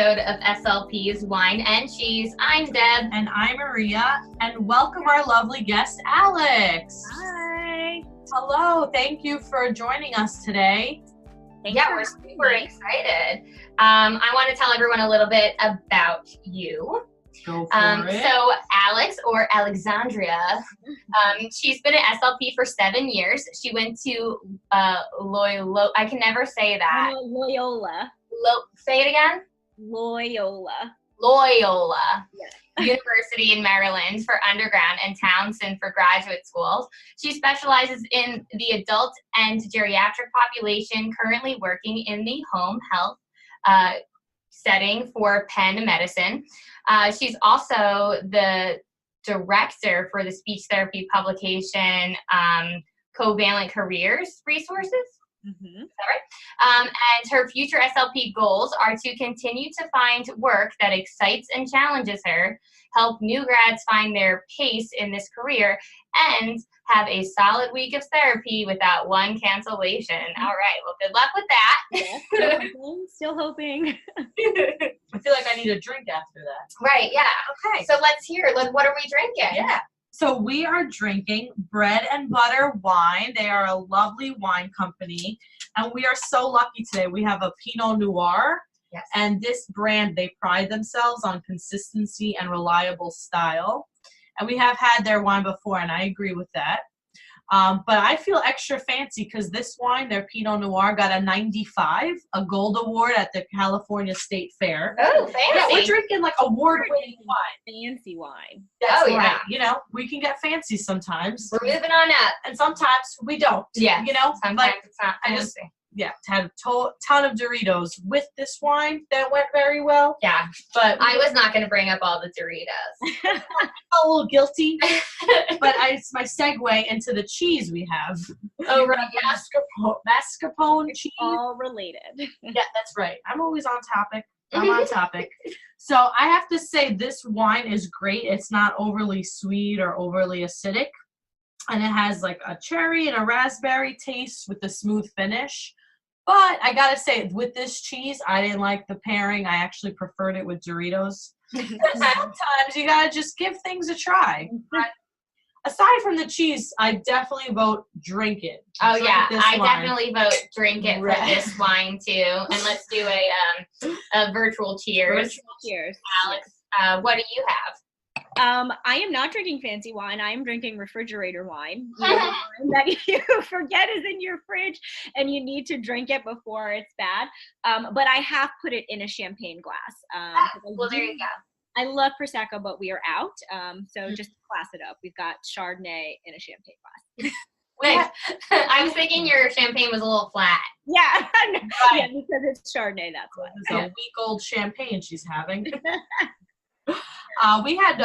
episode of SLPs Wine and Cheese. I'm Deb. And I'm Maria. And welcome our lovely guest, Alex. Hi. Hello. Thank you for joining us today. We're super excited. I want to tell everyone a little bit about you. Go for it. So Alex, or Alexandria, she's been at SLP for 7 years. She went to Loyola. I can never say that. No, Loyola. Say it again. Loyola Yes. University in Maryland for undergrad and Towson for graduate schools. She specializes in the adult and geriatric population, currently working in the home health setting for Penn Medicine. She's also the director for the speech therapy publication Covalent Career Resources. Mm-hmm. Is that right? And her future SLP goals are to continue to find work that excites and challenges her, help new grads find their pace in this career, and have a solid week of therapy without one cancellation. All right, well, good luck with that. Yeah, still hoping. I feel like I need a drink after that. Right, yeah. Okay. So let's hear, what are we drinking? Yeah. So we are drinking Bread and Butter Wine. They are a lovely wine company. And we are so lucky today. We have a Pinot Noir. Yes. And this brand, they pride themselves on consistency and reliable style. And we have had their wine before, and I agree with that. But I feel extra fancy because this wine, their Pinot Noir, got a 95, a gold award at the California State Fair. Oh, fancy. Yeah, we're drinking like award-winning wine. Fancy wine. That's yeah. right. You know, we can get fancy sometimes. We're moving on up. And sometimes we don't. Yeah. You know? Sometimes But it's not I fancy. just- yeah, had a ton of Doritos with this wine that went very well. Yeah. But I was not going to bring up all the Doritos. a little guilty. But it's my segue into the cheese we have. Oh, right. Yeah. Mascarpone cheese. All related. Yeah, that's right. I'm always on topic. I'm on topic. So I have to say this wine is great. It's not overly sweet or overly acidic. And it has like a cherry and a raspberry taste with a smooth finish. But I gotta say, with this cheese, I didn't like the pairing. I actually preferred it with Doritos. Sometimes you gotta just give things a try. But aside from the cheese, I definitely vote drink it. Oh, Drink yeah. this I wine. definitely vote drink it Right. for this wine, too. And let's do a virtual cheers. Cheers. Alex, what do you have? I am not drinking fancy wine. I am drinking refrigerator wine. You know, wine that you forget is in your fridge and you need to drink it before it's bad. But I have put it in a champagne glass. Well, there you go. I love Prosecco, but we are out. So just to class it up. We've got Chardonnay in a champagne glass. Wait, I was thinking your champagne was a little flat. Yeah. Yeah, because it's Chardonnay, that's why. It's a week-old champagne she's having. We had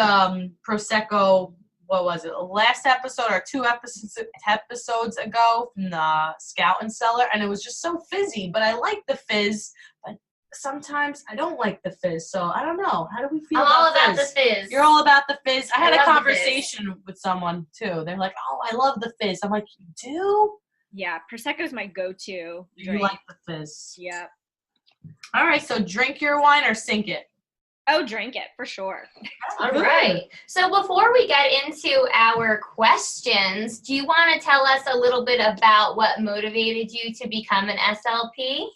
Prosecco, what was it, last episode or two episodes ago from the Scout and Cellar, and it was just so fizzy. But I like the fizz, but sometimes I don't like the fizz. So I don't know. How do we feel I'm about all about fizz? the fizz. You're all about the fizz. I had I a love the conversation with someone, too. They're like, oh, I love the fizz. I'm like, you do? Yeah, Prosecco's my go-to You drink. like the fizz. Yeah. All right, so drink your wine or sink it. Oh, drink it, for sure. All right. So before we get into our questions, do you want to tell us a little bit about what motivated you to become an SLP?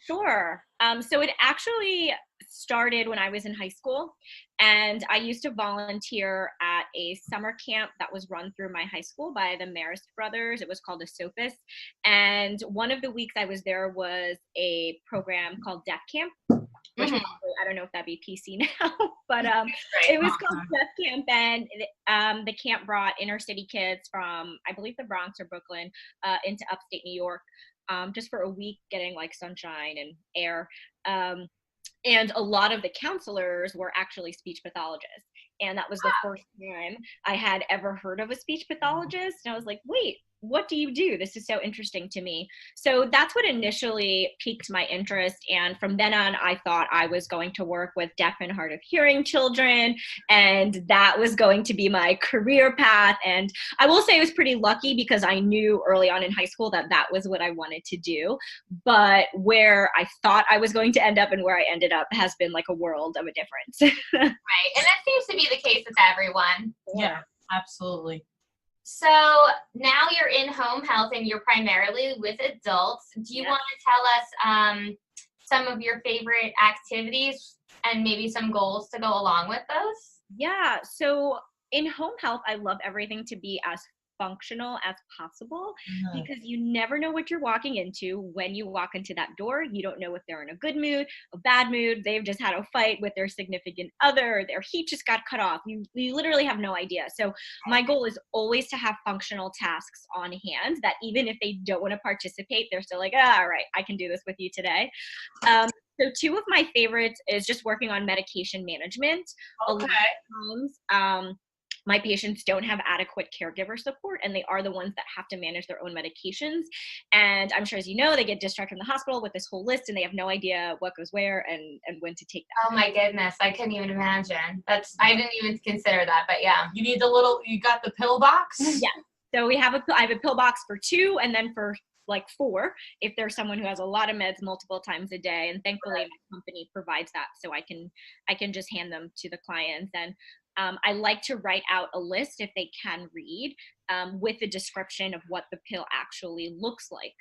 Sure. So it actually started when I was in high school, and I used to volunteer at a summer camp that was run through my high school by the Marist brothers. It was called a SOPIS, and one of the weeks I was there was a program called Deaf Camp, which probably, I don't know if that'd be PC now, but it was called Deaf Camp, and the camp brought inner city kids from, I believe, the Bronx or Brooklyn into upstate New York, just for a week, getting like sunshine and air. And a lot of the counselors were actually speech pathologists. And that was the first time I had ever heard of a speech pathologist. And I was like, wait, what do you do? This is so interesting to me. So that's what initially piqued my interest. And from then on, I thought I was going to work with deaf and hard of hearing children. And that was going to be my career path. And I will say I was pretty lucky because I knew early on in high school that that was what I wanted to do. But where I thought I was going to end up and where I ended up has been like a world of a difference. Right. And that seems to be the case with everyone. Yeah, absolutely. So now you're in home health and you're primarily with adults. Do you want to tell us some of your favorite activities and maybe some goals to go along with those? Yeah. So in home health, I love everything to be as functional as possible because you never know what you're walking into when you walk into that door. You don't know if they're in a good mood, a bad mood, they've just had a fight with their significant other, their heat just got cut off. You literally have no idea. So my goal is always to have functional tasks on hand that even if they don't want to participate, they're still like, all right, I can do this with you today. So two of my favorites is just working on medication management. Okay. A lot of times, my patients don't have adequate caregiver support and they are the ones that have to manage their own medications. And I'm sure, as you know, they get discharged from the hospital with this whole list and they have no idea what goes where and when to take that. Oh my goodness, I couldn't even imagine. I didn't even consider that, but yeah. You need you got the pill box? Yeah. So I have a pill box for 2 and then for like 4 if there's someone who has a lot of meds multiple times a day. And thankfully my company provides that so I can just hand them to the clients. And I like to write out a list if they can read with a description of what the pill actually looks like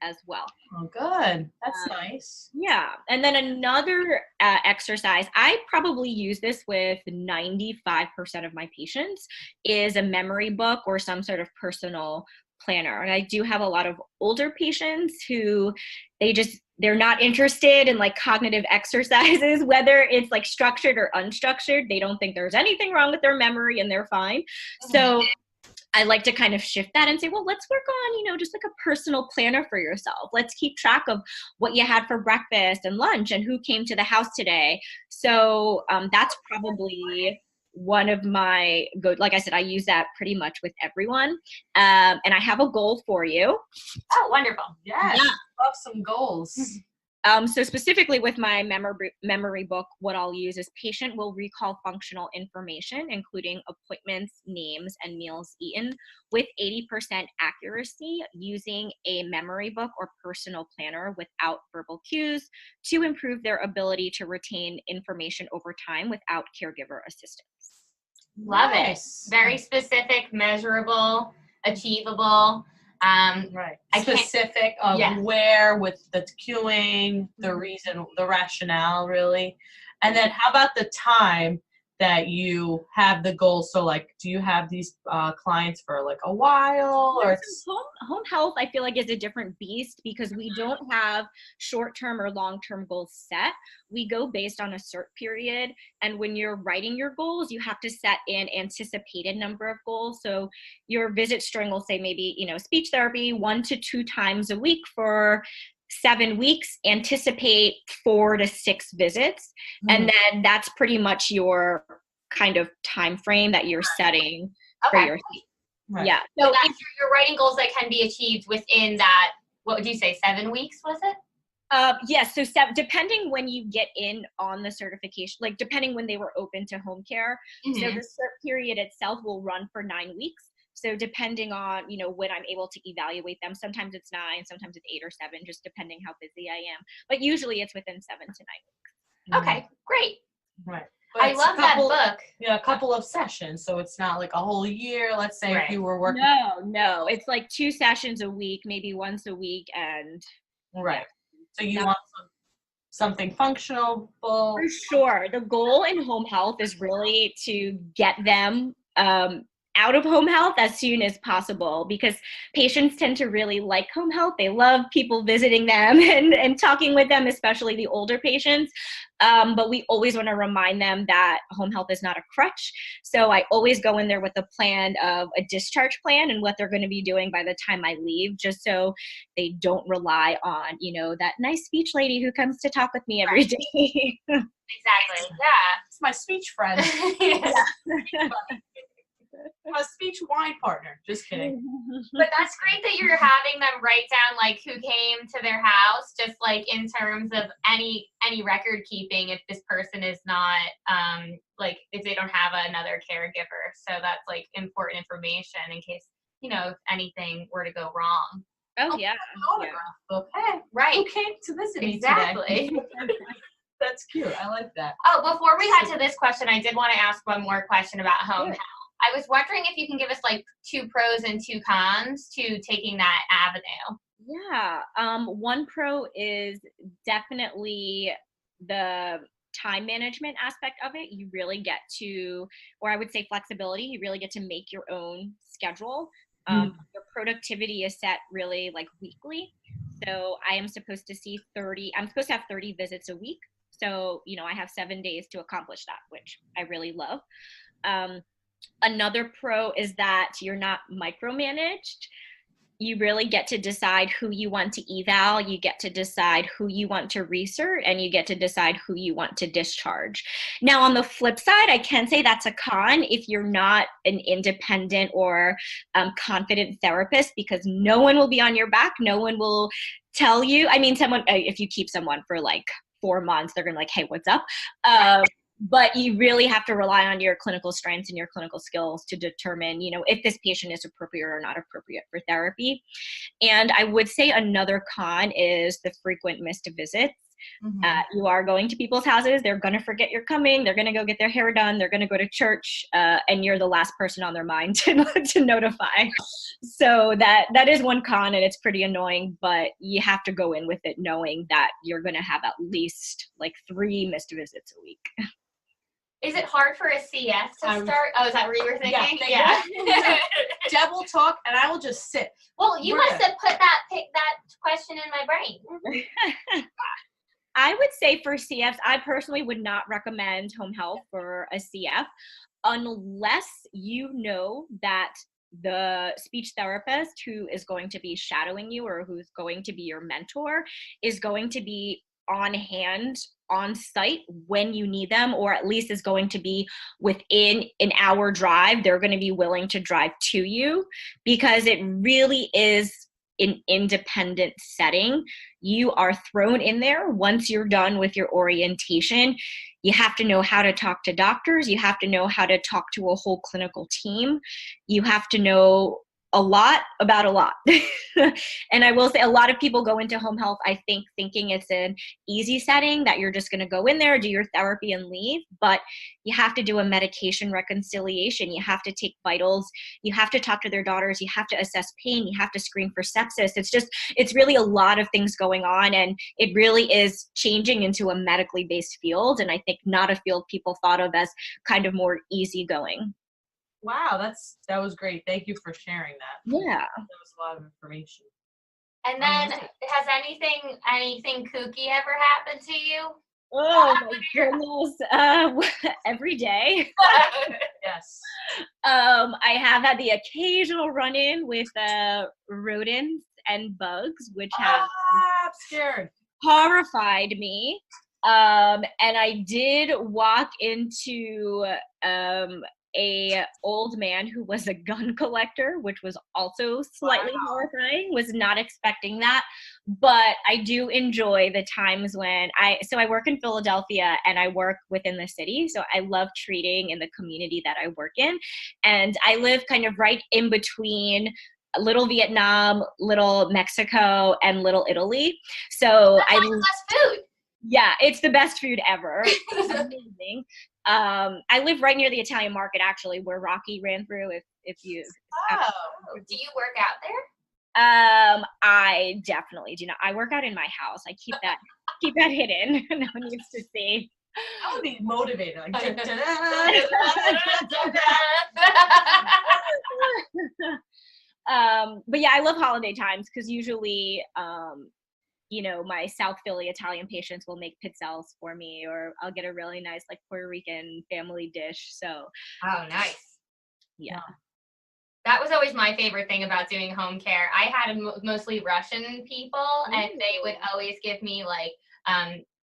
as well. Oh, good. That's nice. Yeah. And then another exercise, I probably use this with 95% of my patients, is a memory book or some sort of personal planner. And I do have a lot of older patients who they're not interested in like cognitive exercises, whether it's like structured or unstructured. They don't think there's anything wrong with their memory and they're fine. So I like to kind of shift that and say, well, let's work on, just like a personal planner for yourself. Let's keep track of what you had for breakfast and lunch and who came to the house today. So that's probably one of my like I said, I use that pretty much with everyone. And I have a goal for you. Oh, wonderful. Yes. Yeah. Love some goals. So specifically with my memory book, what I'll use is patient will recall functional information, including appointments, names, and meals eaten with 80% accuracy using a memory book or personal planner without verbal cues to improve their ability to retain information over time without caregiver assistance. Love it. Very specific, measurable, achievable. Right. Specific of where with the cueing, the reason, the rationale, really. And then how about the time that you have the goal? So like, do you have these clients for like a while or home health? I feel like is a different beast because we don't have short-term or long-term goals set. We go based on a cert period. And when you're writing your goals, you have to set an anticipated number of goals. So your visit string will say maybe, speech therapy 1 to 2 times a week for 7 weeks, anticipate 4 to 6 visits. And then that's pretty much your kind of time frame that you're setting for your Right. Yeah. So you're writing goals that can be achieved within that, what would you say, 7 weeks, was it? Yes. So depending when you get in on the certification, like depending when they were open to home care. So the cert period itself will run for 9 weeks. So depending on, when I'm able to evaluate them, sometimes it's 9, sometimes it's 8 or 7, just depending how busy I am. But usually it's within 7 to 9 weeks. Okay, great. Right. I love that book. Yeah, a couple of sessions. So it's not like a whole year. Let's say if you were working. No. It's like 2 sessions a week, maybe once a week. And right. So you want something functional. For sure. The goal in home health is really to get them out of home health as soon as possible because patients tend to really like home health. They love people visiting them and talking with them, especially the older patients. But we always want to remind them that home health is not a crutch. So I always go in there with a plan of a discharge plan and what they're going to be doing by the time I leave, just so they don't rely on, that nice speech lady who comes to talk with me every day. Exactly. Yeah. It's my speech friend. Yes. My speech wine partner. Just kidding. But that's great that you're having them write down like who came to their house, just like in terms of any record keeping if this person is not like if they don't have another caregiver. So that's like important information in case, you know, if anything were to go wrong. Oh yeah. Okay. Right. Who came to visit me Exactly. today? That's cute. I like that. Oh, before we head to this question, I did want to ask one more question about home health. I was wondering if you can give us like 2 pros and 2 cons to taking that avenue. Yeah. One pro is definitely the time management aspect of it. You really get to, or I would say flexibility, you really get to make your own schedule. Your productivity is set really like weekly. So I am supposed to see I'm supposed to have 30 visits a week. So, you know, I have 7 days to accomplish that, which I really love. Another pro is that you're not micromanaged. You really get to decide who you want to eval, you get to decide who you want to recert, and you get to decide who you want to discharge. Now, on the flip side, I can say that's a con if you're not an independent or confident therapist, because no one will be on your back. No one will tell you. I mean, if you keep someone for like 4 months, they're going to be like, hey, what's up? But you really have to rely on your clinical strengths and your clinical skills to determine, you know, if this patient is appropriate or not appropriate for therapy. And I would say another con is the frequent missed visits. You are going to people's houses. They're going to forget you're coming. They're going to go get their hair done. They're going to go to church. And you're the last person on their mind to notify. So that is one con, and it's pretty annoying, but you have to go in with it knowing that you're going to have at least like 3 missed visits a week. Is it hard for a CF to start? Oh, is that what you were thinking? Yeah. Deb will talk, and I will just sit. Well, you must have put that question in my brain. I would say for CFs, I personally would not recommend home health for a CF unless you know that the speech therapist who is going to be shadowing you or who's going to be your mentor is going to be on hand, on site when you need them, or at least is going to be within an hour drive. They're going to be willing to drive to you, because it really is an independent setting. You are thrown in there once you're done with your orientation. You have to know how to talk to doctors. You have to know how to talk to a whole clinical team. You have to know a lot about a lot. And I will say a lot of people go into home health, I think, thinking it's an easy setting that you're just going to go in there, do your therapy and leave. But you have to do a medication reconciliation. You have to take vitals. You have to talk to their daughters. You have to assess pain. You have to screen for sepsis. It's really a lot of things going on. And it really is changing into a medically based field. And I think not a field people thought of as kind of more easygoing. Wow, that was great. Thank you for sharing that. Yeah. That was a lot of information. And then, has anything kooky ever happened to you? Oh my goodness. Every day. Yes. I have had the occasional run-in with rodents and bugs, which have I'm scared. horrified me. And I did walk into a old man who was a gun collector, which was also slightly horrifying. Was not expecting that, but I do enjoy the times when I work in Philadelphia and I work within the city. So I love treating in the community that I work in. And I live kind of right in between Little Vietnam, Little Mexico, and Little Italy. So That's like the best food. Yeah, it's the best food ever. It's amazing. I live right near the Italian market, actually, where Rocky ran through. If you, do you work out there? I definitely do not. I work out in my house. I keep that hidden. No one needs to see. I would be motivated. Like, but yeah, I love holiday times because usually, my South Philly Italian patients will make pizzelles for me, or I'll get a really nice like Puerto Rican family dish. So, oh, nice. Yeah. That was always my favorite thing about doing home care. I had mostly Russian people, and they would always give me like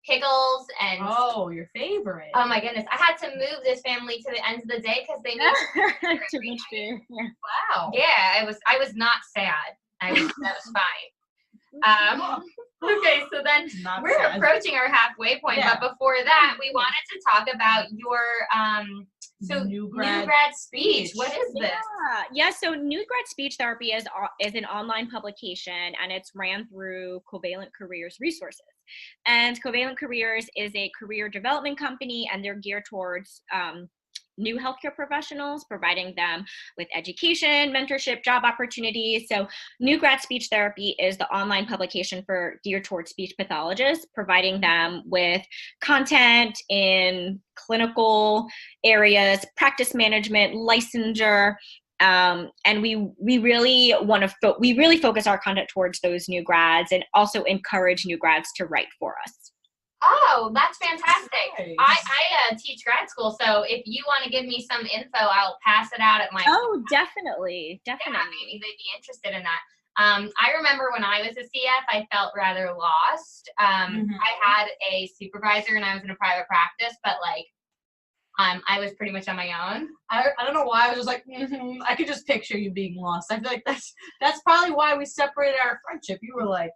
pickles and oh, your favorite. Oh my goodness, I had to move this family to the ends of the day because they made too much food. Yeah. Wow. Yeah, I was not sad. That was fine. Okay, so then Not we're sad. approaching our halfway point, Yeah. but before that, we wanted to talk about your new grad speech. What is this? Yeah. So New Grad Speech Therapy is an online publication, and it's ran through Covalent Career Resources. And Covalent Careers is a career development company, and they're geared towards new healthcare professionals, providing them with education, mentorship, job opportunities. So New Grad Speech Therapy is the online publication geared towards speech pathologists, providing them with content in clinical areas, practice management, licensure. And we really want to we really focus our content towards those new grads, and also encourage new grads to write for us. Oh, that's fantastic. Nice. I teach grad school, so if you want to give me some info, I'll pass it out at my Oh, definitely. Yeah, maybe they'd be interested in that. I remember when I was a CF, I felt rather lost. I had a supervisor and I was in a private practice, but like I was pretty much on my own. I don't know why I was just like, I could just picture you being lost. I feel like that's probably why we separated our friendship. You were like,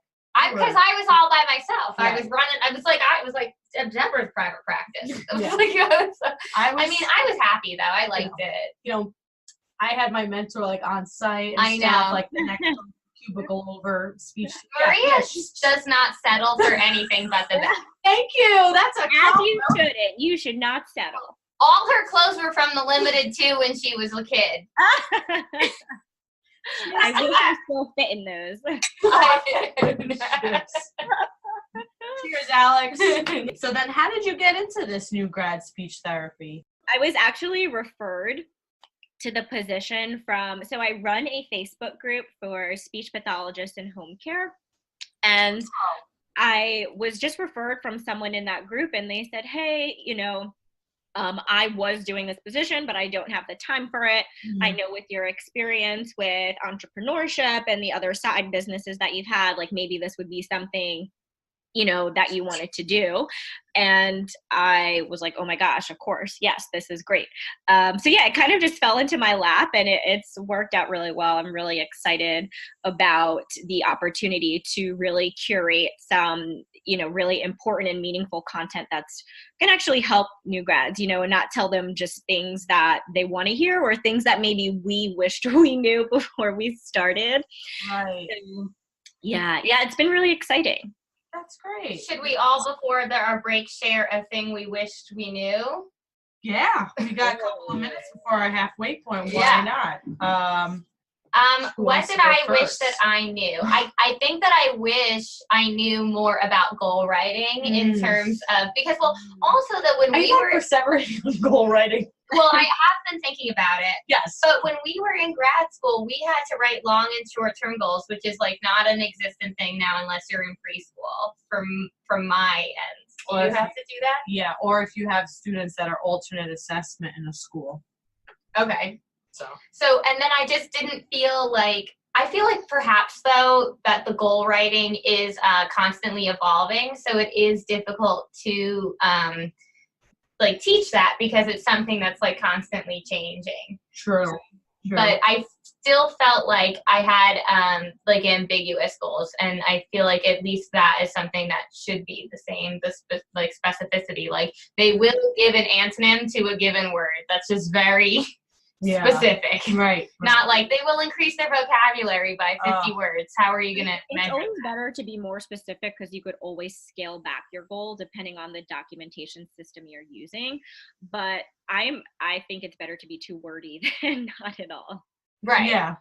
because I was all by myself. Yeah. I was running. I was like Deborah's private practice. Yeah. I was happy though. I liked it. You know, I had my mentor like on site. And I stuff, know. like the next cubicle over speech. Maria does not settle for anything but the best. Thank you. That's a As you shouldn't. You should not settle. All her clothes were from the Limited too when she was a kid. I wish I still fit in those. Cheers, Alex. So then how did you get into this new grad speech therapy? I was actually referred to the position so I run a Facebook group for speech pathologists in home care. And I was just referred from someone in that group, and they said, hey, I was doing this position, but I don't have the time for it. I know with your experience with entrepreneurship and the other side businesses that you've had, like maybe this would be something, that you wanted to do. And I was like, oh my gosh, of course. Yes, this is great. So yeah, it kind of just fell into my lap, and it's worked out really well. I'm really excited about the opportunity to really curate some, really important and meaningful content that's going to actually help new grads, and not tell them just things that they want to hear or things that maybe we wished we knew before we started. Right. So, yeah, it's been really exciting. That's great. Should we all, before our break, share a thing we wished we knew? Yeah, we got a couple of minutes before our halfway point. Why not? What did I wish that I knew? I think that I wish I knew more about goal writing in terms of, because also that when we were separating goal writing. Well, I have been thinking about it. Yes. But when we were in grad school, we had to write long and short-term goals, which is like not an existent thing now unless you're in preschool from my end. Do you have to do that? Yeah, or if you have students that are alternate assessment in a school. Okay. So, and then I just didn't feel like, I feel like perhaps though that the goal writing is constantly evolving. So it is difficult to teach that because it's something that's like constantly changing. True. But I still felt like I had ambiguous goals, and I feel like at least that is something that should be the same. The specificity, like they will give an antonym to a given word. That's just very specific. Right. Not like they will increase their vocabulary by 50 words. How are you going to measure? It's always better to be more specific because you could always scale back your goal depending on the documentation system you're using. But I think it's better to be too wordy than not at all. Right. Yeah.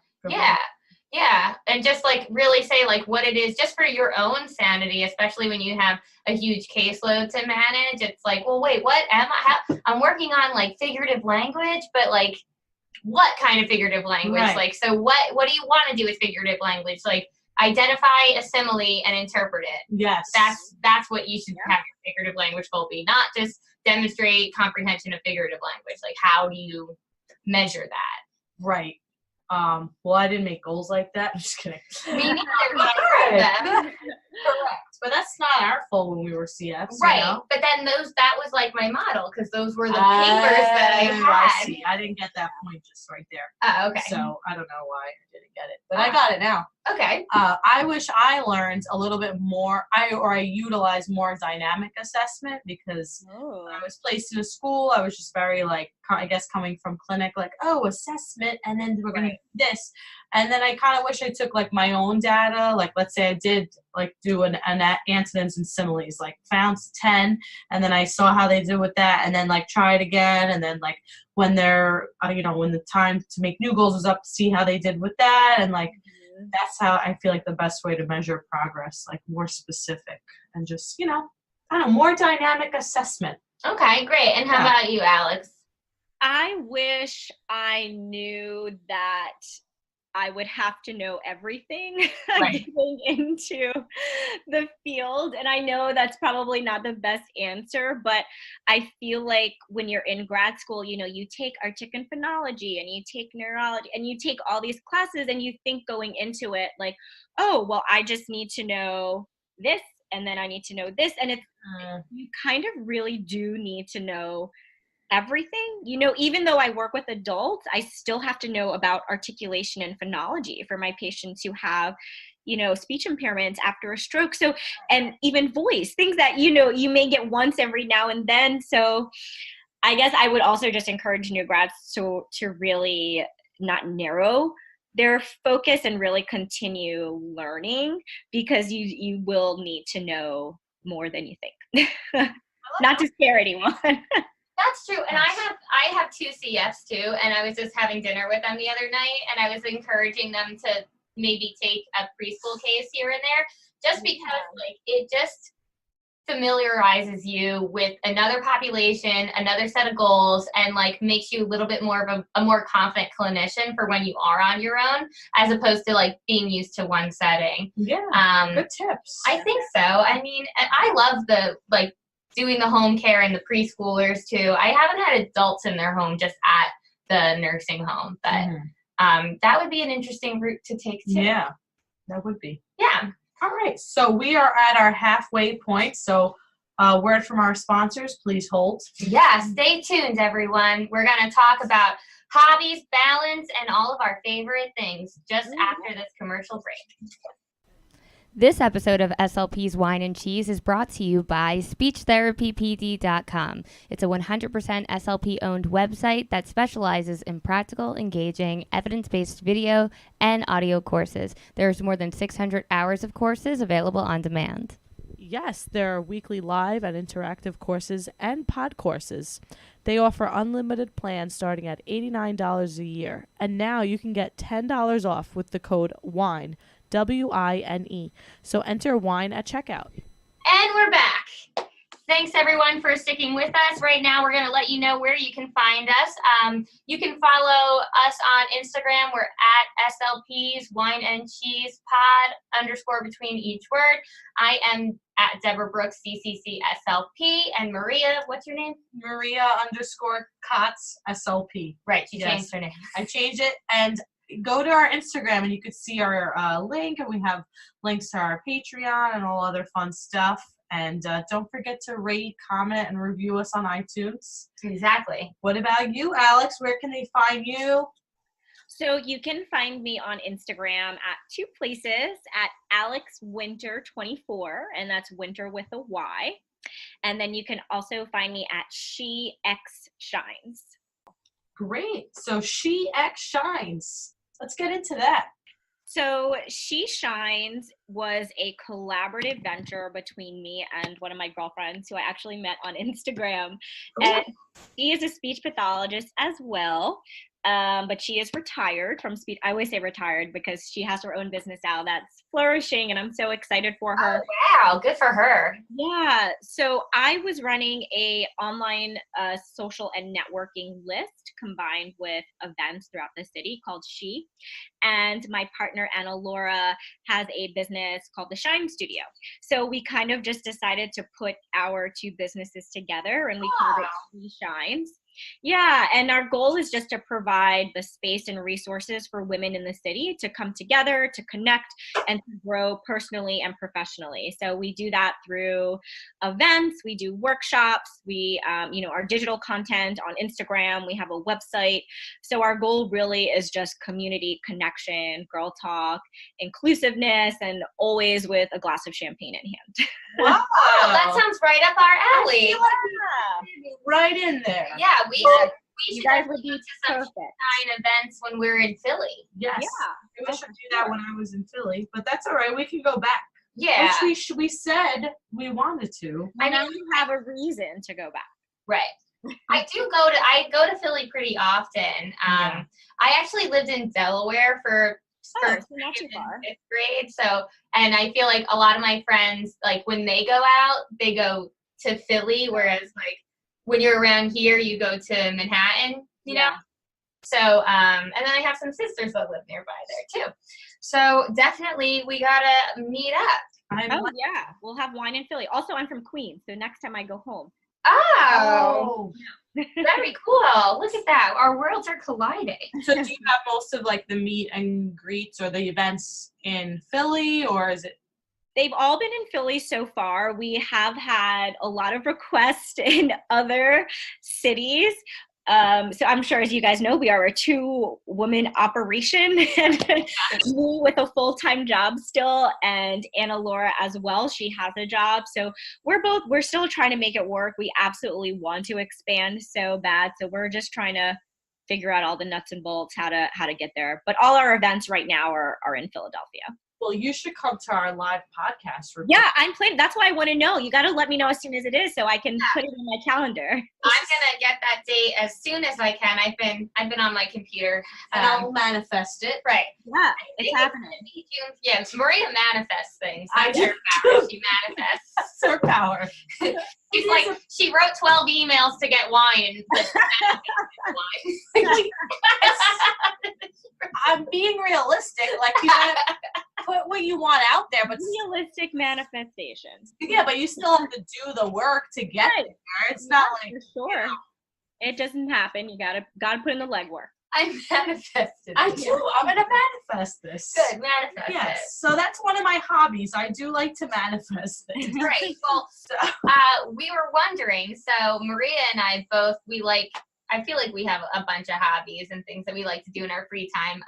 Yeah. And just like really say like what it is just for your own sanity, especially when you have a huge caseload to manage. It's like, well, wait, what am I? I'm working on like figurative language, but like, what kind of figurative language? Right. Like, so what do you want to do with figurative language? Like, identify a simile and interpret it. Yes. That's what you should have your figurative language goal be, not just demonstrate comprehension of figurative language. Like, how do you measure that? Right. Well, I didn't make goals like that. I'm just kidding. Me neither. Correct. but that's not our fault when we were CFs. Right. You know? But then that was like my model, because those were the papers that I had. I see. I didn't get that point just right there. Oh, okay. So I don't know why I didn't get it, but I got it now. Okay. I wish I learned a little bit more, I utilized more dynamic assessment, because when I was placed in a school, I was just very like, I guess coming from clinic, like, oh, assessment, and then we're going to do this. And then I kind of wish I took like my own data, like let's say I did like do an antonyms and similes, like found 10, and then I saw how they did with that, and then like try it again, and then like when they're, when the time to make new goals was up, see how they did with that, and like, that's how I feel like the best way to measure progress, like more specific and just, I don't know, more dynamic assessment. Okay, great. And how about you, Alex? I wish I knew that I would have to know everything getting into the field. And I know that's probably not the best answer, but I feel like when you're in grad school, you take artic and phonology, and you take neurology, and you take all these classes, and you think going into it like, oh, well, I just need to know this, and then I need to know this. And it's, you kind of really do need to know everything. Even though I work with adults, I still have to know about articulation and phonology for my patients who have, speech impairments after a stroke. So, and even voice, things that, you may get once every now and then. So I guess I would also just encourage new grads to really not narrow their focus and really continue learning, because you will need to know more than you think. Not to scare anyone. That's true. And I have two CFs too, and I was just having dinner with them the other night, and I was encouraging them to maybe take a preschool case here and there, just because like it just familiarizes you with another population, another set of goals, and like makes you a little bit more of a more confident clinician for when you are on your own, as opposed to like being used to one setting. Yeah. Good tips. I think so. I mean, I love the like doing the home care and the preschoolers too. I haven't had adults in their home, just at the nursing home, but that would be an interesting route to take too. Yeah, that would be. Yeah. All right, so we are at our halfway point. So word from our sponsors, please hold. Yeah, stay tuned, everyone. We're going to talk about hobbies, balance, and all of our favorite things just after this commercial break. This episode of SLPs Wine and Cheese is brought to you by SpeechTherapyPD.com. It's a 100% SLP-owned website that specializes in practical, engaging, evidence-based video and audio courses. There's more than 600 hours of courses available on demand. Yes, there are weekly live and interactive courses and pod courses. They offer unlimited plans starting at $89 a year. And now you can get $10 off with the code WINE. WINE. So enter WINE at checkout. And we're back. Thanks everyone for sticking with us. Right now we're going to let you know where you can find us. You can follow us on Instagram. We're at SLPs Wine and Cheese Pod _ between each word. I am at Deborah Brooks CCC SLP, and Maria, what's your name? Maria _Kotz SLP. Right, she changed her name. I changed it, and go to our Instagram and you can see our link, and we have links to our Patreon and all other fun stuff. And don't forget to rate, comment, and review us on iTunes. Exactly. What about you, Alex? Where can they find you? So you can find me on Instagram at two places, at Alex Wynter 24, and that's Winter with a Y. And then you can also find me at She X Shines. Great. So She X Shines. Let's get into that. So She Shines was a collaborative venture between me and one of my girlfriends who I actually met on Instagram. Ooh. And she is a speech pathologist as well. But she is retired from speech. I always say retired because she has her own business now that's flourishing, and I'm so excited for her. Oh, wow, good for her. Yeah. So I was running a online social and networking list combined with events throughout the city called She. And my partner, Anna Laura, has a business called the Shine Studio. So we kind of just decided to put our two businesses together, and we called it She Shines. Yeah, and our goal is just to provide the space and resources for women in the city to come together, to connect, and to grow personally and professionally. So we do that through events, we do workshops, we, our digital content on Instagram, we have a website. So our goal really is just community connection, girl talk, inclusiveness, and always with a glass of champagne in hand. Wow. Oh, that sounds right up our alley. I feel like we'd be right in there. Yeah, we You should guys would be go to some perfect. fine events when we're in Philly. Yes. Yeah. We should do that when I was in Philly, but that's all right. We can go back. Yeah. Which we said we wanted to. I know you have a reason to go back. Right. I go to Philly pretty often. I actually lived in Delaware for So not too far. 5th grade. So, and I feel like a lot of my friends, like when they go out, they go to Philly, whereas like when you're around here, you go to Manhattan, you know? So, and then I have some sisters that live nearby there too. So definitely we gotta meet up. Yeah, we'll have wine in Philly. Also, I'm from Queens, so next time I go home. Oh, very cool. Look at that. Our worlds are colliding. So do you have most of like the meet and greets or the events in Philly, or is it? They've all been in Philly so far. We have had a lot of requests in other cities. So I'm sure, as you guys know, we are a 2-woman operation, and me with a full-time job still, and Anna Laura as well. She has a job. So we're still trying to make it work. We absolutely want to expand so bad. So we're just trying to figure out all the nuts and bolts, how to get there. But all our events right now are in Philadelphia. Well, you should come to our live podcast. Yeah, I'm planning. That's why I want to know. You got to let me know as soon as it is, so I can put it in my calendar. I'm gonna get that date as soon as I can. I've been on my computer. And I'll manifest it. Right. Yeah, it's happening. Yeah, it's Maria manifests things. I That's do. her power. She manifests. That's her power. She's like, she wrote 12 emails to get wine. And I'm being realistic. Like, you gotta put what you want out there, but Realistic manifestations. yeah, but you still have to do the work to get there. It's not like, For sure. It doesn't happen. You gotta put in the legwork. I manifested. I do. I'm gonna manifest this. Good, manifest Yes. So that's one of my hobbies. I do like to manifest things. it. Great. Well, we were wondering. So Maria and I both, I feel like we have a bunch of hobbies and things that we like to do in our free time.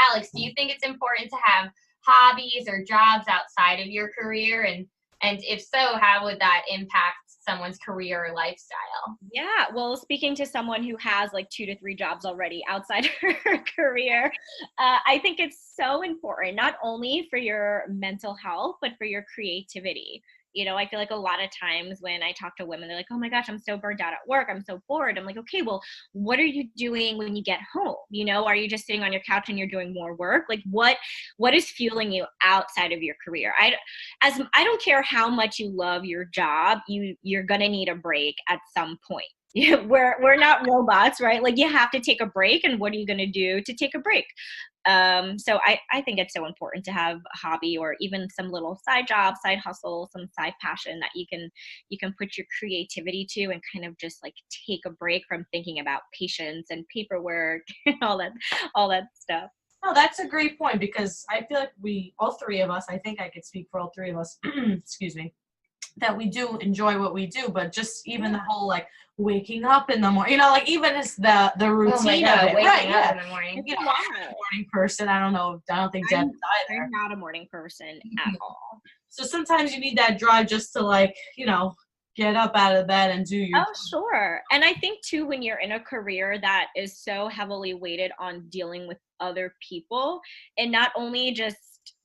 Alex, do you think it's important to have hobbies or jobs outside of your career? And if so, how would that impact someone's career or lifestyle? Yeah, well, speaking to someone who has like 2 to 3 jobs already outside her career, I think it's so important, not only for your mental health, but for your creativity. You know, I feel like a lot of times when I talk to women, they're like, oh my gosh, I'm so burnt out at work. I'm so bored. I'm like, okay, well, what are you doing when you get home? You know, are you just sitting on your couch and you're doing more work? Like what is fueling you outside of your career? I don't care how much you love your job, you're going to need a break at some point. We're not robots, right? Like you have to take a break, and what are you going to do to take a break? So I think it's so important to have a hobby or even some little side job, side hustle, some side passion that you can put your creativity to, and kind of just like take a break from thinking about patients and paperwork and all that stuff. No, that's a great point, because I feel like all three of us, I think I could speak for all three of us, excuse me, that we do enjoy what we do, but just even the whole like waking up in the morning, you know, like even it's the routine of it, waking right? up Yeah. in the morning. You know, I'm a morning person. I don't think Deb's either. I'm not a morning person at all. So sometimes you need that drive just to like, you know, get up out of bed and do your. Oh, sure. And I think too, when you're in a career that is so heavily weighted on dealing with other people, and not only just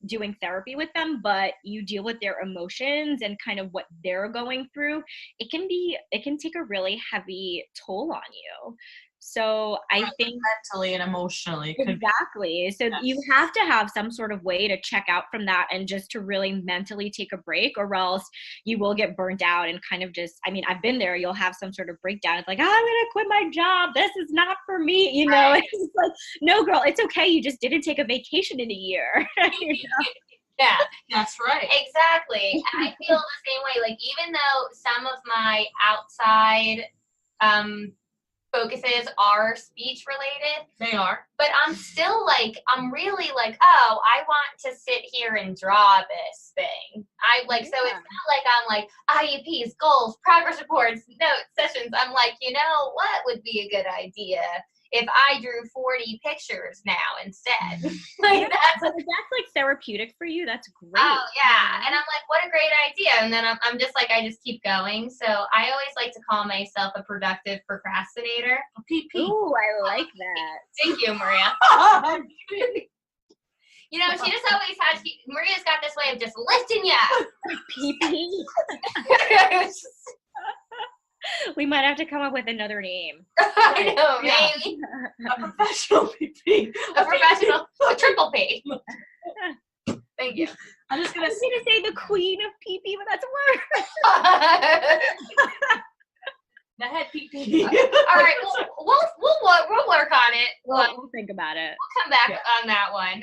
doing therapy with them, but you deal with their emotions and kind of what they're going through, it can take a really heavy toll on you. So I think mentally and emotionally. Exactly. So you have to have some sort of way to check out from that, and just to really mentally take a break, or else you will get burnt out and kind of just, I mean, I've been there, you'll have some sort of breakdown. It's like, I'm going to quit my job. This is not for me. You know, Right. It's like, no, girl, it's okay. You just didn't take a vacation in a year. You know? Yeah. That's right. Exactly. And I feel the same way. Like, even though some of my outside focuses are speech related. They are. But I'm still like, I'm really like, oh, I want to sit here and draw this thing. I like, so it's not like I'm like IEPs, goals, progress reports, notes, sessions. I'm like, you know, what would be a good idea if I drew 40 pictures now instead? Like that's like therapeutic for you. That's great. Oh yeah. And I'm like, what a great idea. And then I'm just like, I just keep going. So I always like to call myself a productive procrastinator. PP. Ooh, I like that. Thank you, Maria. You know, she just always has, Maria's got this way of just lifting you up. PP. We might have to come up with another name. I know, maybe. A professional PP. A triple P. Thank you. I was gonna say the queen of PP, but that's a word. The head PP. All right, we'll work on it. We'll think about it. We'll come back on that one.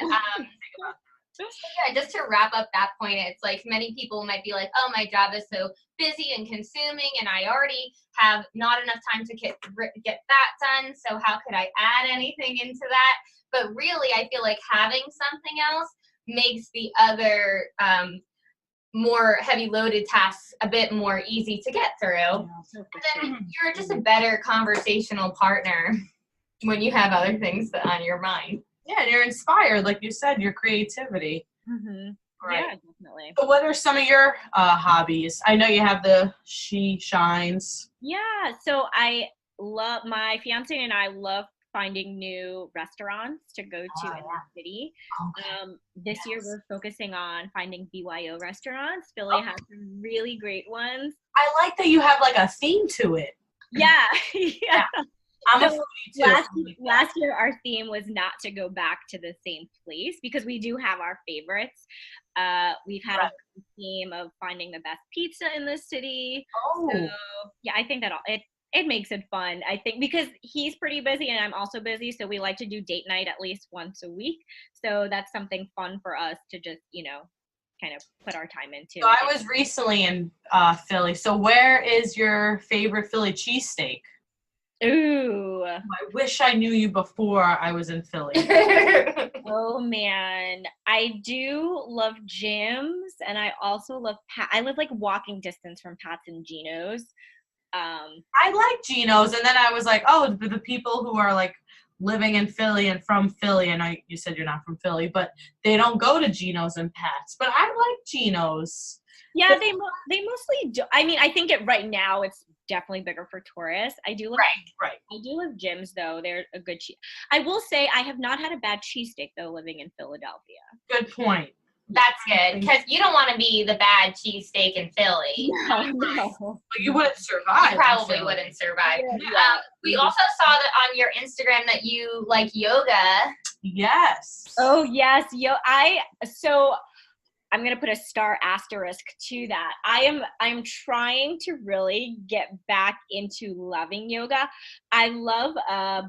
Yeah, just to wrap up that point, it's like many people might be like, oh, my job is so busy and consuming, and I already have not enough time to get that done, so how could I add anything into that? But really, I feel like having something else makes the other more heavy loaded tasks a bit more easy to get through. And then you're just a better conversational partner when you have other things on your mind. Yeah, and you're inspired, like you said, your creativity. Mm-hmm. Right. Yeah, definitely. So what are some of your hobbies? I know you have the She Shines. Yeah, so I love, my fiance and I love finding new restaurants to go to in the city. Okay. This year we're focusing on finding BYO restaurants. Philly has some really great ones. I like that you have like a theme to it. Yeah. Yeah. I'm a foodie too. Last year, our theme was not to go back to the same place because we do have our favorites. We've had a theme of finding the best pizza in the city. Oh. So, yeah, I think that it makes it fun. I think because he's pretty busy and I'm also busy, so we like to do date night at least once a week. So that's something fun for us to just, kind of put our time into. So I was recently in Philly. So where is your favorite Philly cheesesteak? Ooh. I wish I knew you before I was in Philly. Oh, man. I do love Jim's, and I also love I live like walking distance from Pat's and Gino's. I like Gino's, and then I was like, oh, the people who are like living in Philly and from Philly, and you said you're not from Philly, but they don't go to Gino's and Pat's. But I like Gino's. Yeah, they mostly do. I mean, I think right now it's definitely bigger for tourists. I do love I do love Jim's though. They're a good cheese. I will say I have not had a bad cheesesteak though living in Philadelphia. Good point. That's good, because you don't want to be the bad cheesesteak in Philly. No. You wouldn't survive. You probably wouldn't survive. Yeah. We also saw that on your Instagram that you like yoga. Yes. Oh yes, so I'm gonna put a star asterisk to that. I'm trying to really get back into loving yoga. I love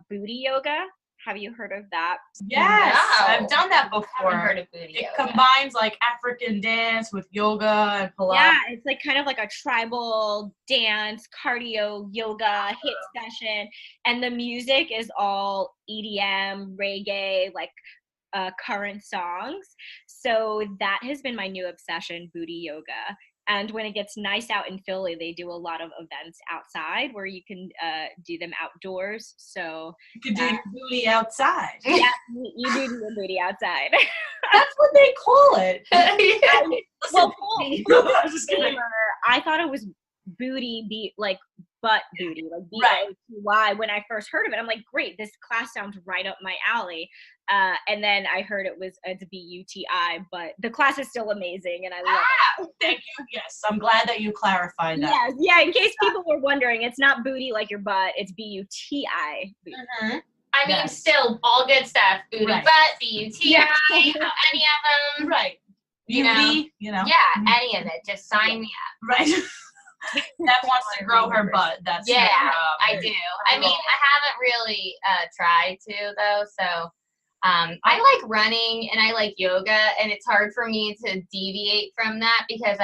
booty yoga. Have you heard of that? Yes, No. I've done that before. I haven't heard of booty yoga. It combines like African dance with yoga and Pilates. Yeah, it's like kind of like a tribal dance, cardio, yoga, hit session. And the music is all EDM, reggae, like current songs. So that has been my new obsession, booty yoga. And when it gets nice out in Philly, they do a lot of events outside where you can do them outdoors. So you can do your booty outside. Yeah, you do your booty outside. That's what they call it. I thought it was booty, like butt booty, like B-O-T-Y. When I first heard of it, I'm like, great, this class sounds right up my alley. And then I heard it's B-U-T-I, but the class is still amazing, and I love it. Thank you. Yes, I'm glad that you clarified that. Yes, yeah. In case people were wondering, it's not booty like your butt; it's B-U-T-I. Mm-hmm. I mean, still all good stuff. Booty, butt, B-U-T-I, any of them. Right. Beauty, Yeah, any of it. Just sign me up. Right. That wants to grow her butt. That's I do. I mean, I haven't really tried to though. So I like running and I like yoga, and it's hard for me to deviate from that because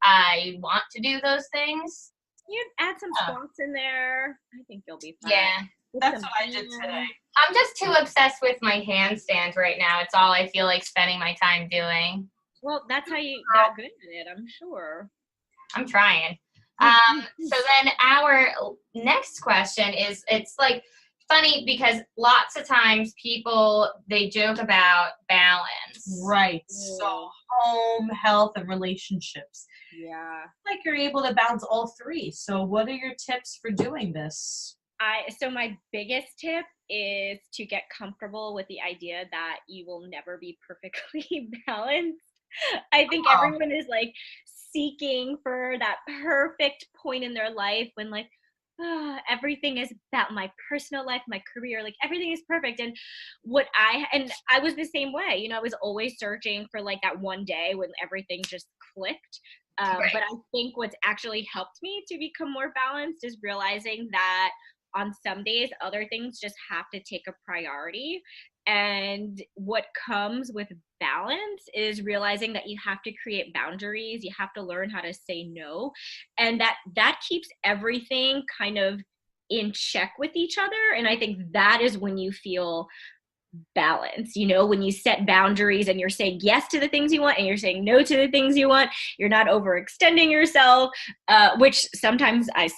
I want to do those things. You add some squats in there. I think you'll be fine. Yeah. That's what I did today. I'm just too obsessed with my handstands right now. It's all I feel like spending my time doing. Well, that's how you got good at it, I'm sure. I'm trying. So then our next question is, it's like funny because lots of times people, they joke about balance. Right. So home, health, and relationships. Yeah. Like you're able to balance all three. So what are your tips for doing this? So my biggest tip is to get comfortable with the idea that you will never be perfectly balanced. I think everyone is like seeking for that perfect point in their life when like everything is about my personal life, my career, like everything is perfect. And I was the same way, you know, I was always searching for like that one day when everything just clicked. Right. But I think what's actually helped me to become more balanced is realizing that on some days, other things just have to take a priority. And what comes with balance is realizing that you have to create boundaries. You have to learn how to say no. And that keeps everything kind of in check with each other. And I think that is when you feel balance, you know, when you set boundaries and you're saying yes to the things you want and you're saying no to the things you want. You're not overextending yourself, which sometimes I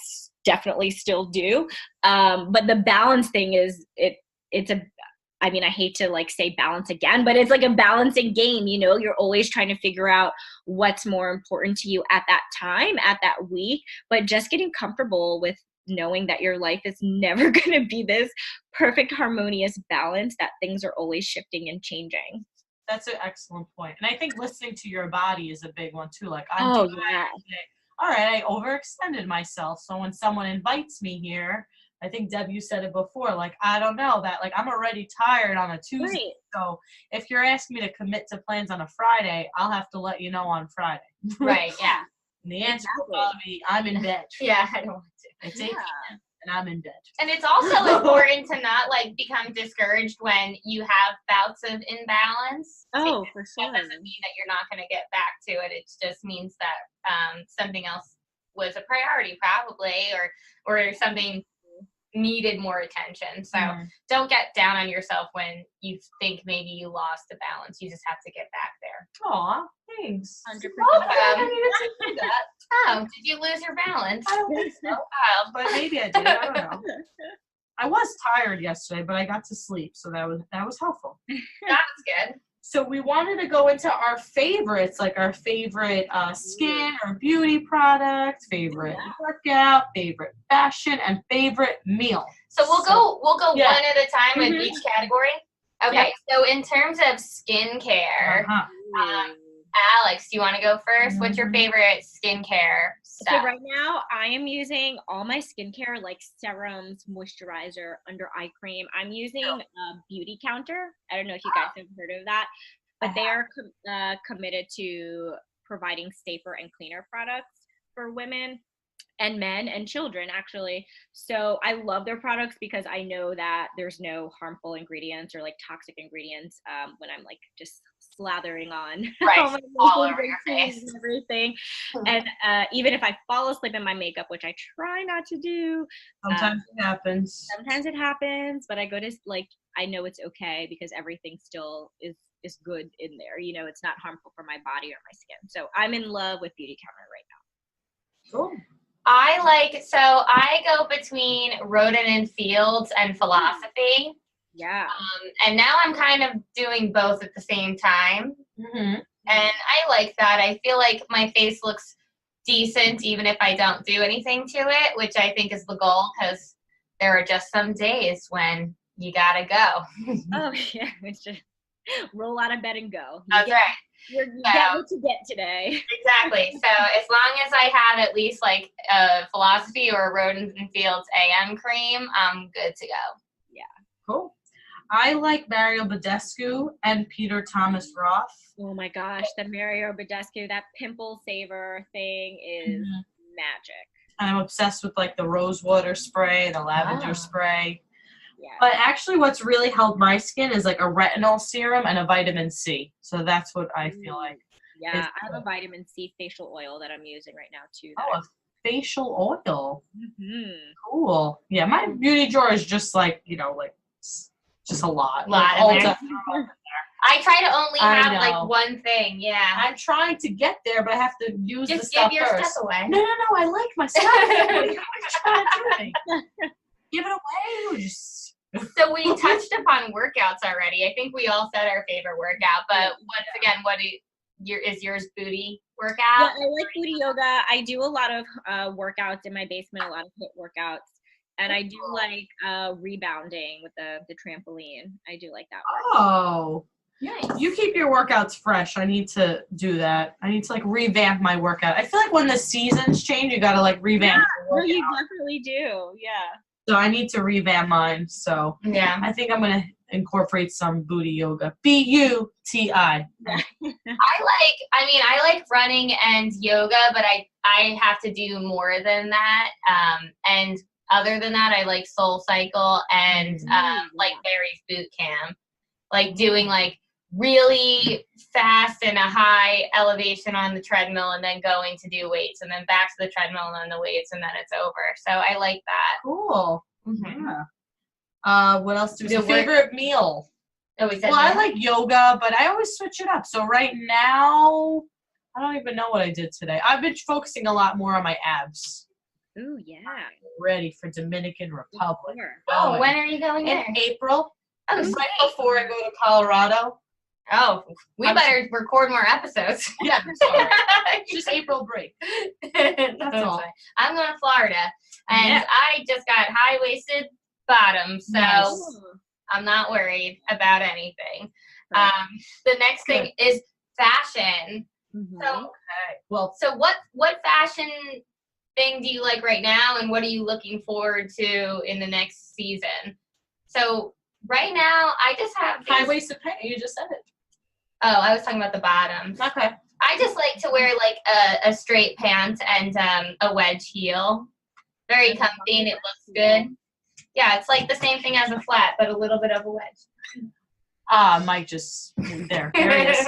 definitely still do. But the balance thing is I mean, I hate to like say balance again, but it's like a balancing game, you know, you're always trying to figure out what's more important to you at that time, at that week, but just getting comfortable with knowing that your life is never going to be this perfect, harmonious balance, that things are always shifting and changing. That's an excellent point. And I think listening to your body is a big one too. Like, Yeah. All right, I overextended myself. So when someone invites me here, I think, Deb, you said it before, like, I don't know that, like, I'm already tired on a Tuesday. Right. So if you're asking me to commit to plans on a Friday, I'll have to let you know on Friday. Right, yeah. And the answer will probably be, I'm in bed. Yeah, I don't want to. It's 8 p.m. and I'm in bed. And it's also important to not like become discouraged when you have bouts of imbalance. Oh, for sure. That doesn't mean that you're not going to get back to it. It just means that something else was a priority probably, or something needed more attention. So don't get down on yourself when you think maybe you lost the balance. You just have to get back there. Aw, thanks. 100%. Welcome. Oh, did you lose your balance? I don't think so. But maybe I did. I don't know. I was tired yesterday, but I got to sleep, so that was helpful. That's good. So we wanted to go into our favorites, like our favorite skin or beauty product, favorite workout, favorite fashion, and favorite meal. So we'll go one at a time with each category. Okay. Yeah. So in terms of skincare, Alex, do you want to go first? What's your favorite skincare stuff? So right now I am using all my skincare, like serums, moisturizer, under eye cream. I'm using a Beauty Counter. I don't know if you guys have heard of that, but they are committed to providing safer and cleaner products for women and men and children, actually. So I love their products because I know that there's no harmful ingredients or like toxic ingredients when I'm like just slathering on all over your face and everything. And even if I fall asleep in my makeup, which I try not to do, sometimes it happens. Sometimes it happens, but I go to like, I know it's okay because everything still is good in there. You know, it's not harmful for my body or my skin. So I'm in love with Beauty Counter right now. Cool. I go between Roden and Fields and Philosophy. Yeah. And now I'm kind of doing both at the same time. Mm-hmm. And I like that. I feel like my face looks decent even if I don't do anything to it, which I think is the goal because there are just some days when you gotta go. Oh, yeah. It's just roll out of bed and go. That's right. You get what you get today. Exactly. So as long as I have at least like a Philosophy or a Roden and Fields AM cream, I'm good to go. Yeah. Cool. I like Mario Badescu and Peter Thomas Roth. Oh my gosh, the Mario Badescu, that pimple saver thing is magic. And I'm obsessed with like the rose water spray, the lavender spray. Yeah. But actually what's really helped my skin is like a retinol serum and a vitamin C. So that's what I feel like. Yeah, I have a vitamin C facial oil that I'm using right now too. facial oil. Mm-hmm. Cool. Yeah, my beauty drawer is just like, just a lot. Lot Like, in there. I try to only I have know. like one thing. Yeah. I'm trying to get there, but I have to use the Just stuff give your first. stuff away. No, I like my stuff. What are you trying to do? Give it away. Or just... So we touched upon workouts already. I think we all said our favorite workout, but once again, is yours booty workout? Yeah, I like booty yoga. I do a lot of workouts in my basement, a lot of HIIT workouts. And I do like rebounding with the trampoline. I do like that one. Oh. Nice. You keep your workouts fresh. I need to do that. I need to like revamp my workout. I feel like when the seasons change, you gotta like revamp your No, workout. you definitely do. Yeah. So I need to revamp mine. So Yeah. I think I'm gonna incorporate some booty yoga. BUTI. I like running and yoga, but I have to do more than that. And other than that, I like Soul Cycle and like Barry's Boot Camp, like doing like really fast and a high elevation on the treadmill and then going to do weights and then back to the treadmill and then the weights and then it's over. So I like that. Cool. Mm-hmm. Yeah. What else do we have? Favorite meal? Oh, we said Well, I like yoga, but I always switch it up. So right now, I don't even know what I did today. I've been focusing a lot more on my abs. Ooh, yeah. Ready for Dominican Republic. Sure. Oh, when are you going there? In April. Oh, Right sweet. before I go to Colorado. Oh, we better record more episodes. Yeah, I'm sorry. Just April break. That's all. fine. I'm going to Florida, and I just got high-waisted bottoms, so Nice. I'm not worried about anything. The next thing is fashion. Mm-hmm. So what fashion thing do you like right now, and what are you looking forward to in the next season? So right now, I just have these, High-waisted pants. You just said it. Oh, I was talking about the bottoms. Okay. I just like to wear like a straight pant and a wedge heel. Very comfy and it looks good. Yeah, it's like the same thing as a flat, but a little bit of a wedge. Mike just there. There he is.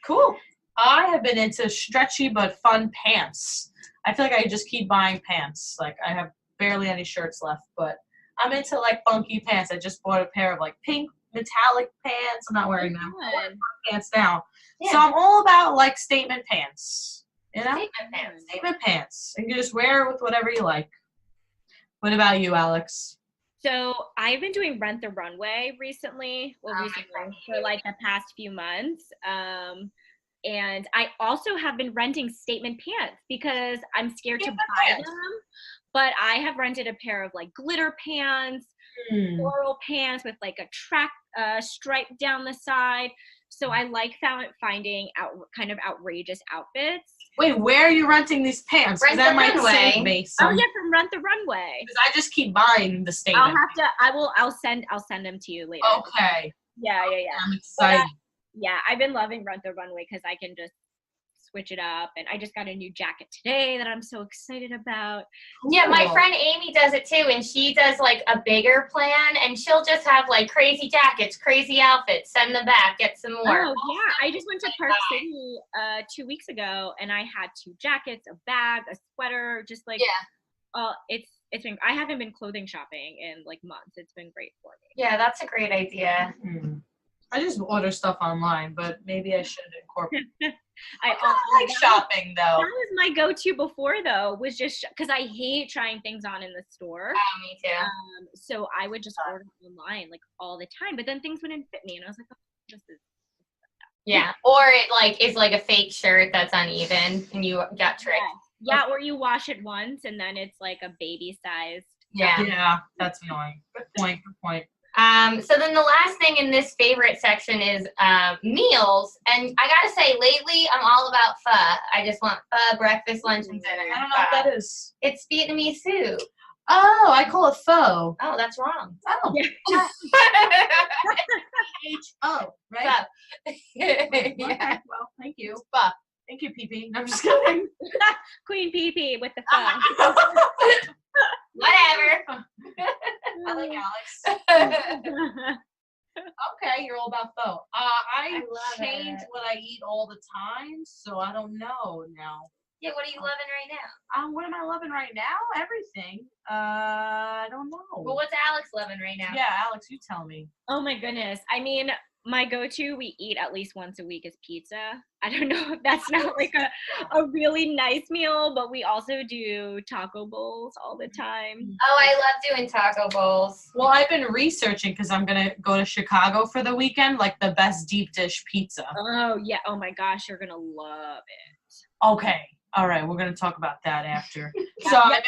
Cool. I have been into stretchy but fun pants. I feel like I just keep buying pants. Like I have barely any shirts left, but I'm into like funky pants. I just bought a pair of like pink metallic pants. I'm not wearing them. I'm wearing pants now. Yeah. So I'm all about like statement pants. You know? Statement pants. Statement pants. And you just wear it with whatever you like. What about you, Alex? So I've been doing Rent the Runway recently. For like the past few months. And I also have been renting statement pants because I'm scared to buy them. But I have rented a pair of like glitter pants, floral pants with like a track stripe down the side. So I like finding kind of outrageous outfits. Wait, where are you renting these pants? Because that might save me some. Oh yeah, from Rent the Runway. Because I just keep buying the statement. I'll send them to you later. Okay. Yeah. I'm excited. Yeah, I've been loving Rent the Runway because I can just switch it up, and I just got a new jacket today that I'm so excited about. Yeah, my friend Amy does it too, and she does like a bigger plan, and she'll just have like crazy jackets, crazy outfits, send them back, get some more. Oh yeah, I just went to Park City 2 weeks ago, and I had 2 jackets, a bag, a sweater, just like it's been. I haven't been clothing shopping in like months. It's been great for me. Yeah, that's a great idea. I just order stuff online, but maybe I should incorporate. I like shopping though. That was my go-to before though, was just because I hate trying things on in the store. Oh, me too. So I would just order online like all the time, but then things wouldn't fit me, and I was like, oh, this is. Yeah, or it like is like a fake shirt that's uneven, and you got tricked. Yeah, or you wash it once, and then it's like a baby-sized. Yeah, that's annoying. Good point. So then the last thing in this favorite section is meals. And I gotta say, lately I'm all about pho. I just want pho, breakfast, lunch, and dinner. I don't know what that is. It's Vietnamese soup. Oh, I call it pho. Oh, that's wrong. Oh. Yeah. H-O, right? Yeah. Okay, well, thank you. Pho. Thank you, PP. No, I'm just kidding. Queen PP with the pho. Whatever. I like Alex. Okay, you're all about pho. I change what I eat all the time, so I don't know now. Yeah, what are you loving right now? What am I loving right now? Everything. I don't know. Well, what's Alex loving right now? Yeah, Alex, you tell me. Oh my goodness. I mean, my go-to we eat at least once a week is pizza. I don't know if that's not like a really nice meal, but we also do taco bowls all the time. Oh, I love doing taco bowls. Well, I've been researching because I'm going to go to Chicago for the weekend, like the best deep dish pizza. Oh, yeah. Oh my gosh, you're going to love it. Okay. All right. We're going to talk about that after. So I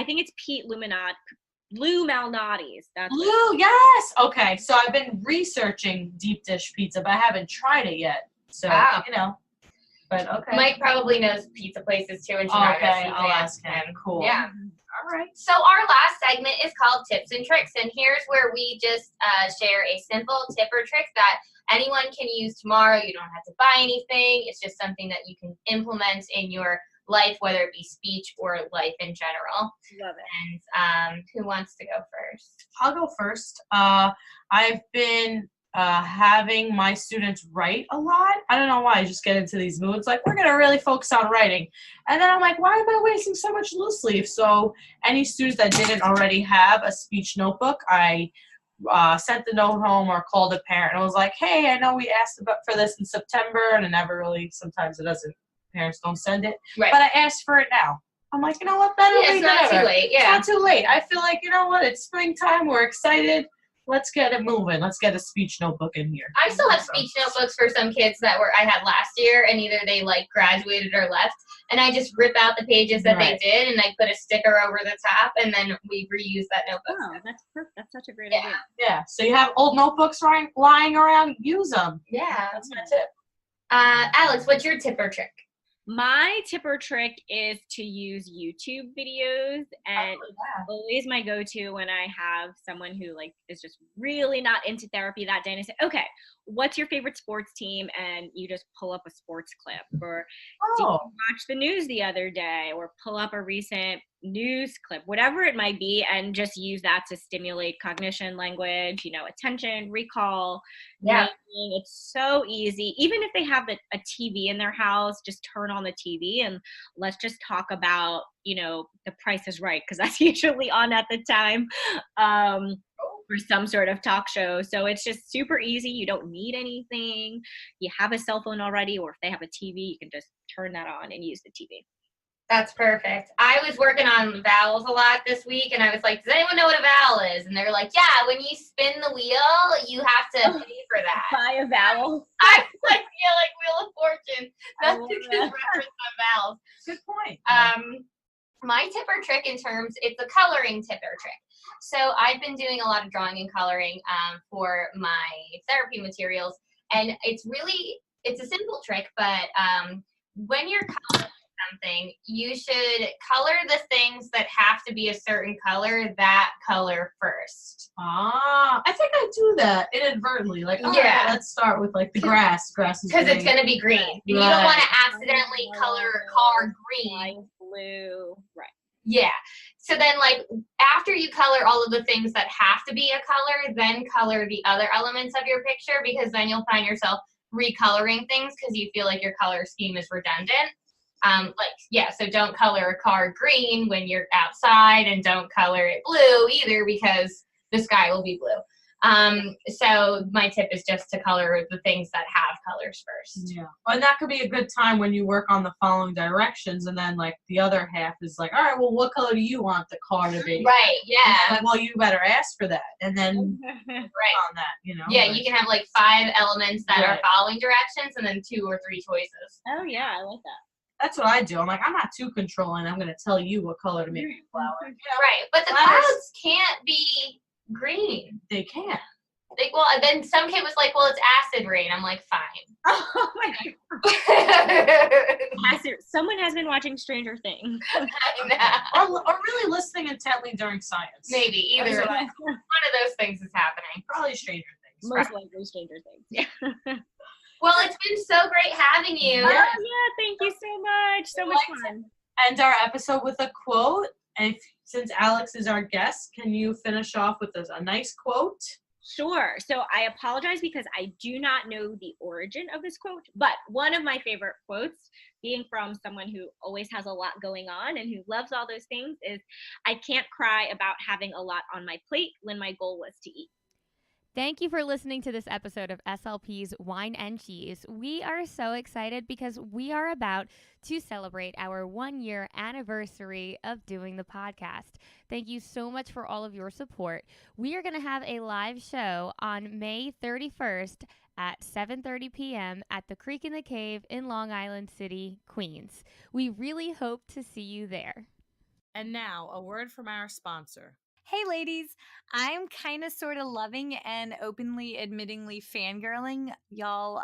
think it's Pete Lou Malnati's. That's Lou, yes. Okay. So I've been researching deep dish pizza, but I haven't tried it yet. So, you know. But okay. Mike probably knows pizza places too in Chicago. Okay, I'll ask him. Cool. Yeah. All right. So our last segment is called Tips and Tricks, and here's where we just share a simple tip or trick that anyone can use tomorrow. You don't have to buy anything. It's just something that you can implement in your life, whether it be speech or life in general. Love it. And who wants to go first? I'll go first. I've been having my students write a lot. I don't know why. I just get into these moods. Like, we're going to really focus on writing. And then I'm like, why am I wasting so much loose leaf? So any students that didn't already have a speech notebook, I sent the note home or called a parent. And I was like, hey, I know we asked for this in September, and it never really, sometimes it doesn't. Parents don't send it. Right. But I asked for it now. I'm like, you know what? Better late it's not than too never. late. Yeah. It's not too late. I feel like, you know what? It's springtime. We're excited. Let's get it moving. Let's get a speech notebook in here. I still have speech notebooks for some kids that I had last year, and either they like graduated or left, and I just rip out the pages that they did, and I put a sticker over the top, and then we reuse that notebook. Oh, that's perfect. That's such a great idea. Yeah. So you have old notebooks lying around. Use them. Yeah. That's my tip. Alex, what's your tip or trick? My tip or trick is to use YouTube videos, and always my go-to when I have someone who like is just really not into therapy that day, and I say, okay, what's your favorite sports team? And you just pull up a sports clip, or did you watch the news the other day, or pull up a recent news clip, whatever it might be, and just use that to stimulate cognition, language, attention, recall. Yeah. It's so easy. Even if they have a TV in their house, just turn on the TV and let's just talk about, The Price is Right, because that's usually on at the time, or some sort of talk show. So it's just super easy. You don't need anything. You have a cell phone already, or if they have a TV, you can just turn that on and use the TV. That's perfect. I was working on vowels a lot this week, and I was like, does anyone know what a vowel is? And they're like, yeah, when you spin the wheel, you have to pay for that. Buy a vowel. I was like, yeah, like Wheel of Fortune. That's a good reference on vowels. Good point. My tip or trick it's a coloring tip or trick. So I've been doing a lot of drawing and coloring for my therapy materials, and it's a simple trick, but when you're coloring something, you should color the things that have to be a certain color that color first. I think I do that inadvertently. Like, let's start with like the grass. Grass is because it's going to be green. Right. You don't want to accidentally color a car green. Blue. Right. Yeah. So then, like, after you color all of the things that have to be a color, then color the other elements of your picture, because then you'll find yourself recoloring things because you feel like your color scheme is redundant. So don't color a car green when you're outside, and don't color it blue either because the sky will be blue. So my tip is just to color the things that have colors first. Yeah. And that could be a good time when you work on the following directions, and then like the other half is like, all right, well, what color do you want the car to be? Right. Yeah. Like, well, you better ask for that, and then right on that, Yeah, you can have like 5 elements that are following directions, and then 2 or 3 choices. Oh yeah, I like that. That's what I do. I'm like, I'm not too controlling. I'm going to tell you what color to make your flower. Right. But the clouds can't be green. They can't. Then some kid was like, well, it's acid rain. I'm like, fine. Oh my God. Someone has been watching Stranger Things. Or really listening intently during science. Maybe. Either one of those things is happening. Probably Stranger Things. Most likely Stranger Things. Yeah. Well, it's been so great having you. Oh, yeah, thank you so much. So much fun. End our episode with a quote. And since Alex is our guest, can you finish off with a nice quote? Sure. So I apologize because I do not know the origin of this quote, but one of my favorite quotes, being from someone who always has a lot going on and who loves all those things, is, "I can't cry about having a lot on my plate when my goal was to eat." Thank you for listening to this episode of SLP's Wine and Cheese. We are so excited because we are about to celebrate our 1-year anniversary of doing the podcast. Thank you so much for all of your support. We are going to have a live show on May 31st at 7:30 p.m. at the Creek in the Cave in Long Island City, Queens. We really hope to see you there. And now, a word from our sponsor. Hey ladies, I'm kind of sort of loving and openly admittingly fangirling y'all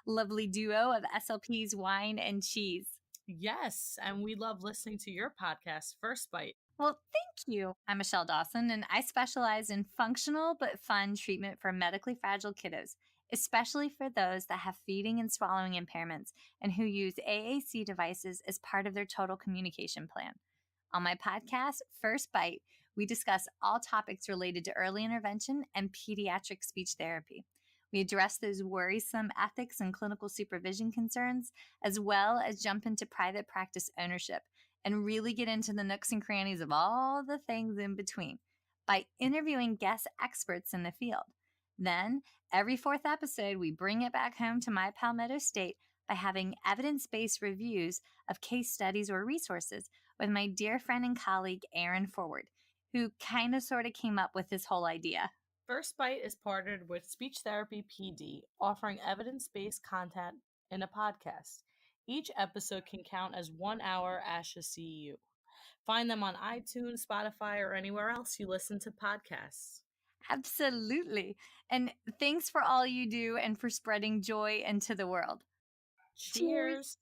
lovely duo of SLPs Wine and Cheese. Yes, and we love listening to your podcast, First Bite. Well, thank you. I'm Michelle Dawson, and I specialize in functional but fun treatment for medically fragile kiddos, especially for those that have feeding and swallowing impairments and who use AAC devices as part of their total communication plan. On my podcast, First Bite, we discuss all topics related to early intervention and pediatric speech therapy. We address those worrisome ethics and clinical supervision concerns, as well as jump into private practice ownership and really get into the nooks and crannies of all the things in between by interviewing guest experts in the field. Then, every 4th episode, we bring it back home to my Palmetto State by having evidence-based reviews of case studies or resources with my dear friend and colleague, Aaron Forward, who kind of sort of came up with this whole idea. First Bite is partnered with Speech Therapy PD, offering evidence-based content in a podcast. Each episode can count as 1 hour ASHA CEU. Find them on iTunes, Spotify, or anywhere else you listen to podcasts. Absolutely. And thanks for all you do and for spreading joy into the world. Cheers.